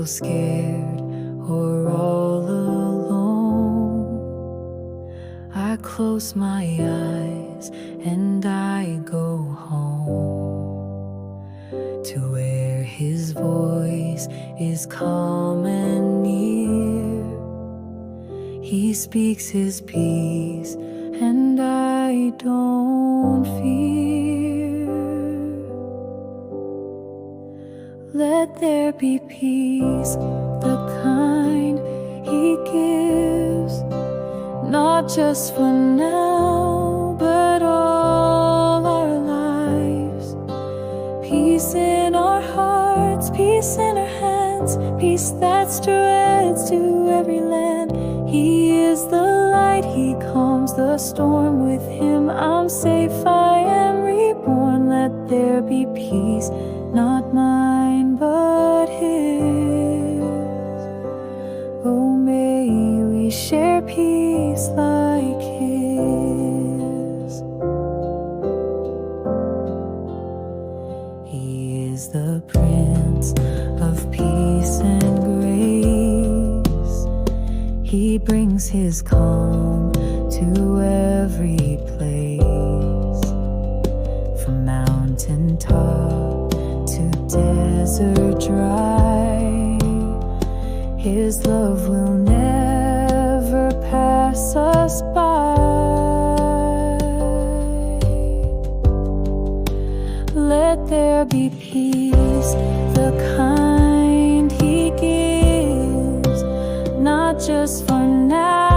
feel scared or all alone, I close my eyes and I go home to where His voice is calm and near. He speaks His peace and I don't fear. Let there be peace, the kind He gives, not just for now, but all our lives. Peace in our hearts, peace in our hands, peace that spreads to every land. He is the light, He calms the storm. With Him I'm safe, I am reborn. Let there be peace, not mine but His. Oh, may we share peace like His. He is the Prince of peace and grace. He brings His calm to every place, from mountain top to desert dry. His love will never pass us by. Let there be peace, the kind He gives, not just for now,